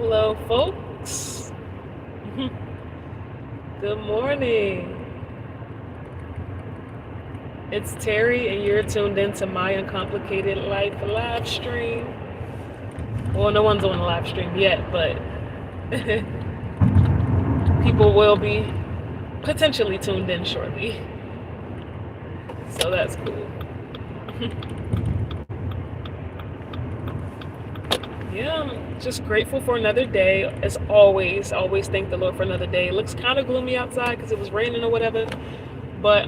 Hello, folks. Good morning. It's Terry, and you're tuned into My Uncomplicated Life live stream. Well, no one's on the live stream yet, but people will be potentially tuned in shortly. So that's cool. Yeah, I'm just grateful for another day. As always, thank the Lord for another day. It looks kind of gloomy outside because it was raining or whatever, but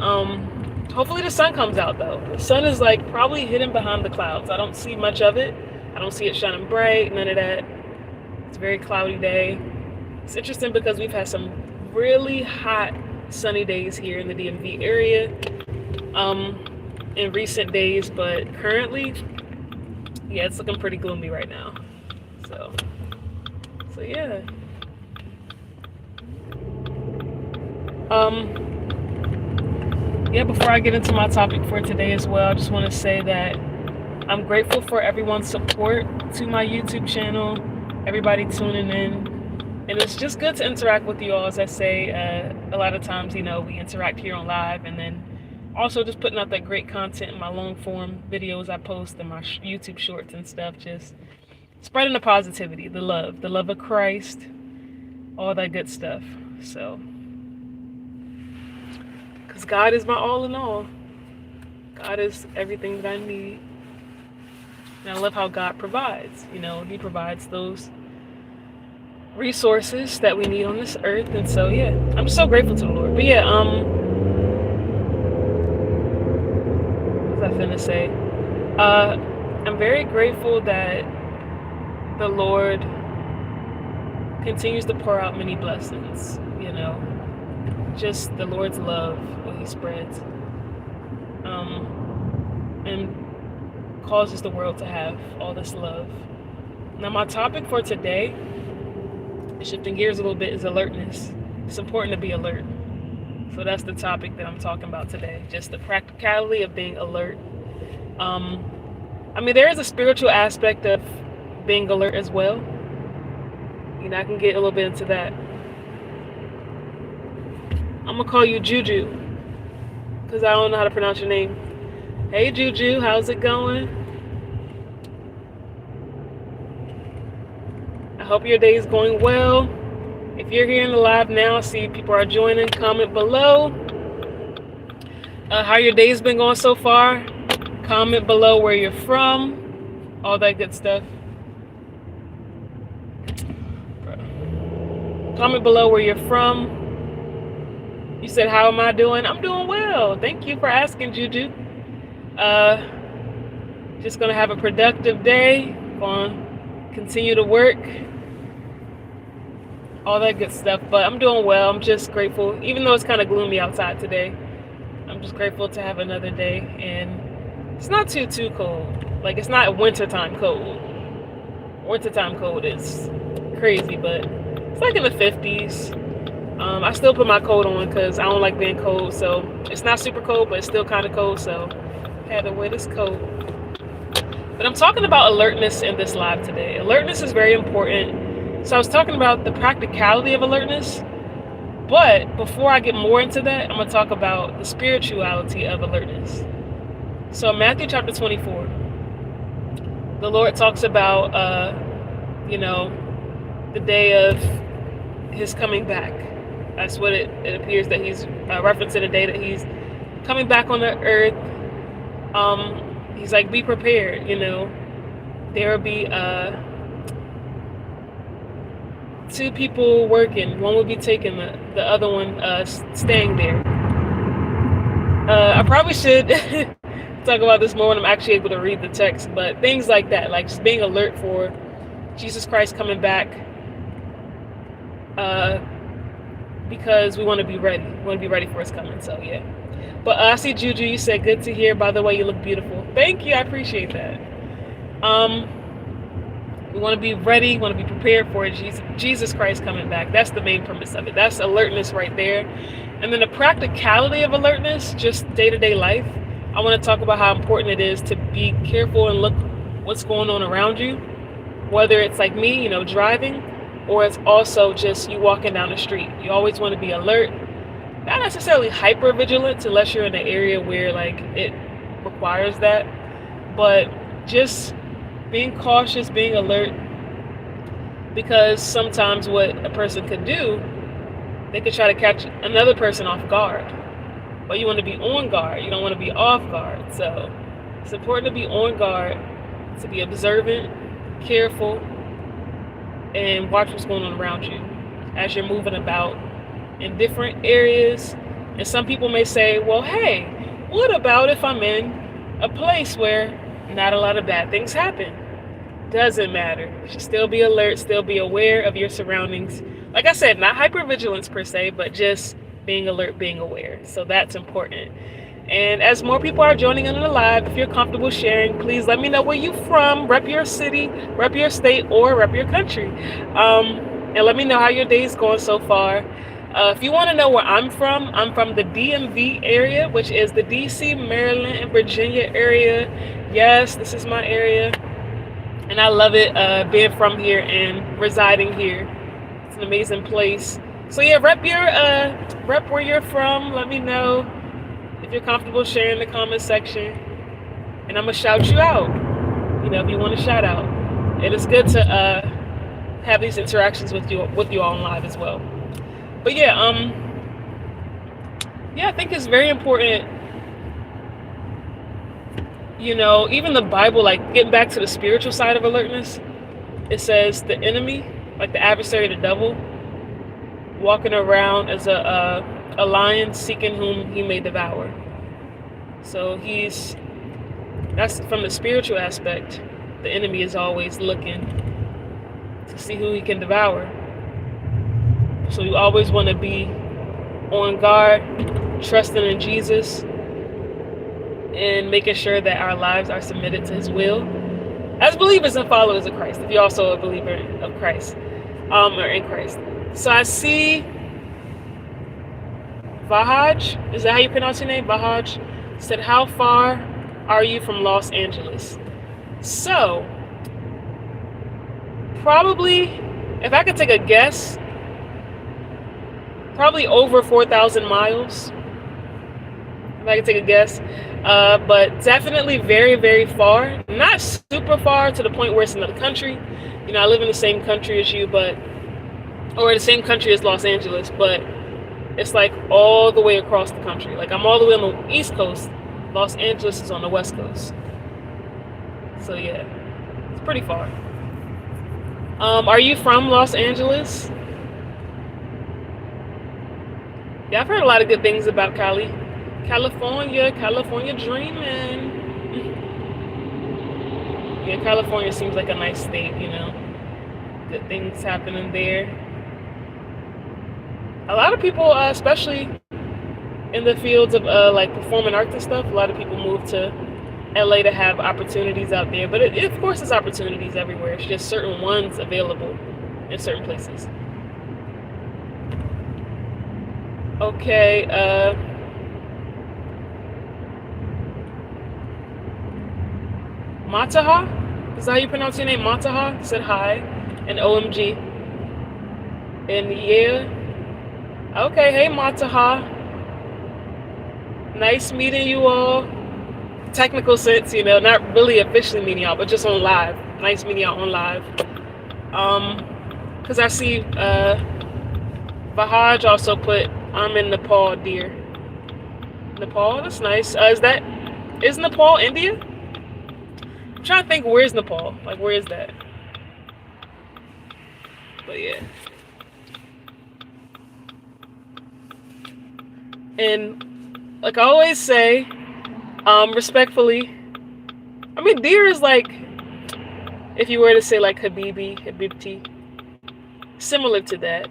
hopefully the sun comes out though. The sun is like probably hidden behind the clouds. I don't see much of it. I don't see it shining bright, none of that. It's a very cloudy day. It's interesting because we've had some really hot sunny days here in the DMV area in recent days, but currently, yeah, it's looking pretty gloomy right now. So yeah. Yeah, before I get into my topic for today as well, I just want to say that I'm grateful for everyone's support to my YouTube channel, everybody tuning in. And it's just good to interact with you all. As I say, a lot of times, we interact here on live, and then also just putting out that great content in my long form videos I post and my YouTube shorts and stuff, just spreading the positivity, the love of Christ, all that good stuff. So, because God is my all in all. God is everything that I need. And I love how God provides. He provides those resources that we need on this earth. And so, yeah, I'm just so grateful to the Lord. But yeah, what was I finna say? I'm very grateful that the Lord continues to pour out many blessings, just the Lord's love, what he spreads, and causes the world to have all this love. Now, my topic for today, shifting gears a little bit, is alertness. It's important to be alert. So that's the topic that I'm talking about today, just the practicality of being alert. There is a spiritual aspect of being alert as well. I can get a little bit into that. I'm gonna call you Juju because I don't know how to pronounce your name. Hey Juju, how's it going? I hope your day is going well. If you're here in the live now, I see people are joining. Comment below how your day's been going so far. Comment below where you're from, all that good stuff. Comment below where you're from. You said, how am I doing? I'm doing well. Thank you for asking, Juju. Just going to have a productive day. Going to continue to work. All that good stuff. But I'm doing well. I'm just grateful. Even though it's kind of gloomy outside today, I'm just grateful to have another day. And it's not too cold. Like, it's not wintertime cold. Wintertime cold is crazy, but it's like in the 50s. I still put my coat on because I don't like being cold. So it's not super cold, but it's still kind of cold. So I had to wear this coat. But I'm talking about alertness in this live today. Alertness is very important. So I was talking about the practicality of alertness. But before I get more into that, I'm going to talk about the spirituality of alertness. So in Matthew chapter 24, the Lord talks about, the day of his coming back. That's what it appears that he's referencing, the day that he's coming back on the earth. He's like, be prepared, there will be two people working. One will be taking, the other one staying there. I probably should talk about this more when I'm actually able to read the text, but things like that, like just being alert for Jesus Christ coming back, because we want to be ready. We want to be ready for his coming. So yeah. But I see Juju, you said good to hear. By the way, you look beautiful. Thank you. I appreciate that. We want to be ready. We want to be prepared for Jesus Christ coming back. That's the main premise of it. That's alertness right there. And then the practicality of alertness, just day-to-day life. I want to talk about how important it is to be careful and look what's going on around you. Whether it's like me, driving, or it's also just you walking down the street. You always want to be alert, not necessarily hyper vigilant unless you're in an area where like it requires that, but just being cautious, being alert, because sometimes what a person could do, they could try to catch another person off guard. But you want to be on guard. You don't want to be off guard. So it's important to be on guard, to be observant, careful, and watch what's going on around you as you're moving about in different areas. And some people may say, well, hey, what about if I'm in a place where not a lot of bad things happen? Doesn't matter. You should still be alert, still be aware of your surroundings. Like I said, not hypervigilance per se, but just being alert, being aware. So that's important. And as more people are joining in on the live, if you're comfortable sharing, please let me know where you're from. Rep your city, rep your state, or rep your country. And let me know how your day's going so far. If you want to know where I'm from the DMV area, which is the DC, Maryland, and Virginia area. Yes, this is my area. And I love it, being from here and residing here. It's an amazing place. So yeah, rep where you're from. Let me know if you're comfortable sharing in the comment section, and I'm gonna shout you out. You know, if you want to shout out, it is good to have these interactions with you all live as well. But yeah, I think it's very important. You know, even the Bible, like getting back to the spiritual side of alertness, it says the enemy, like the adversary, the devil, walking around as a lion seeking whom he may devour. So that's from the spiritual aspect. The enemy is always looking to see who he can devour. So you always want to be on guard, trusting in Jesus, and making sure that our lives are submitted to his will as believers and followers of Christ, if you're also a believer of Christ, or in Christ. So I see Vahaj, is that how you pronounce your name? Vahaj said, how far are you from Los Angeles? So probably, if I could take a guess, probably over 4,000 miles. If I could take a guess. But definitely very, very far. Not super far to the point where it's another country. You know, I live in the same country as you, or the same country as Los Angeles, but it's like all the way across the country. Like I'm all the way on the East Coast. Los Angeles is on the West Coast. So yeah, it's pretty far. Are you from Los Angeles? Yeah, I've heard a lot of good things about California dreaming. Yeah, California seems like a nice state, you know. Good things happening there. A lot of people, especially in the fields of like performing arts and stuff, a lot of people move to LA to have opportunities out there. But of course, there's opportunities everywhere. It's just certain ones available in certain places. Okay, Mataha? Is that how you pronounce your name? Mataha said hi. And OMG. And yeah. Okay, hey Mataha. Nice meeting you all. Technical sense, you know, not really officially meeting y'all, but just on live. Nice meeting y'all on live. Because I see Vahaj also put, I'm in Nepal, dear. Nepal, that's nice. Is Nepal India? I'm trying to think, where's Nepal? Like, where is that? But yeah. And like I always say, respectfully, I mean, dear is like, if you were to say like Habibti, similar to that.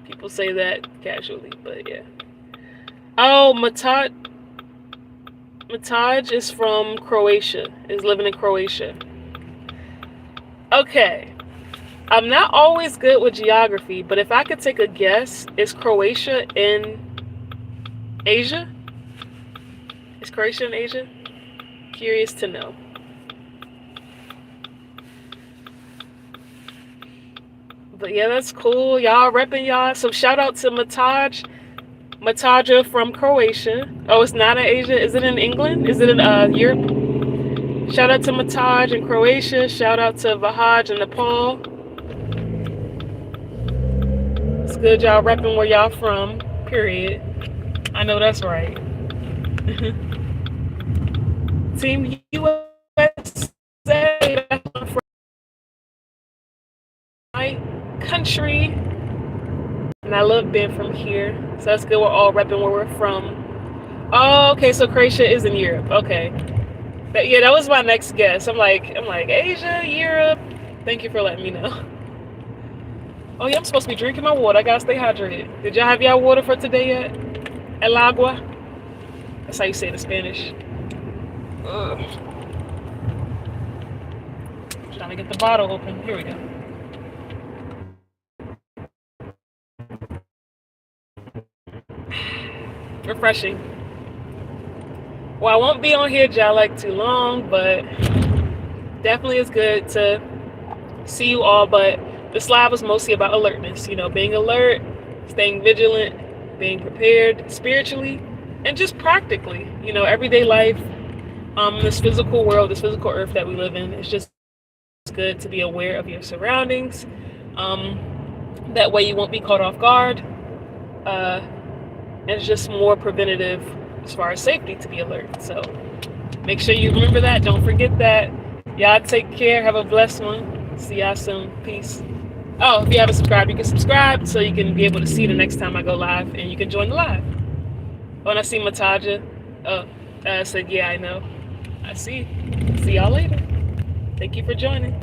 People say that casually, but yeah. Oh, Mataj is from Croatia, is living in Croatia. Okay. I'm not always good with geography, but if I could take a guess, is Croatia in Asia? Is Croatia in Asia? Curious to know. But yeah, that's cool. Y'all repping y'all. So shout out to Mataja from Croatia. Oh, it's not in Asia. Is it in England? Is it in Europe? Shout out to Mataj in Croatia. Shout out to Vahaj in Nepal. It's good y'all repping where y'all from. Period. I know that's right. Team USA. That's from my country. And I love being from here. So that's good. We're all repping where we're from. Oh, okay. So Croatia is in Europe. Okay. But yeah, that was my next guess. I'm like Asia, Europe. Thank you for letting me know. Oh yeah, I'm supposed to be drinking my water. I gotta stay hydrated. Did y'all have y'all water for today yet? El agua. That's how you say it in Spanish. Ugh. Trying to get the bottle open. Here we go. Refreshing. Well, I won't be on here, y'all, like too long, but definitely it's good to see you all. But this live was mostly about alertness, being alert, staying vigilant, being prepared spiritually, and just practically, everyday life, this physical world, this physical earth that we live in. It's just good to be aware of your surroundings. That way you won't be caught off guard. And it's just more preventative as far as safety to be alert. So make sure you remember that. Don't forget that. Y'all take care. Have a blessed one. See y'all soon. Peace. Oh, if you haven't subscribed, you can subscribe so you can be able to see the next time I go live, and you can join the live. Oh, and I see Mataja. Oh, I said, yeah, I know. I see. See y'all later. Thank you for joining.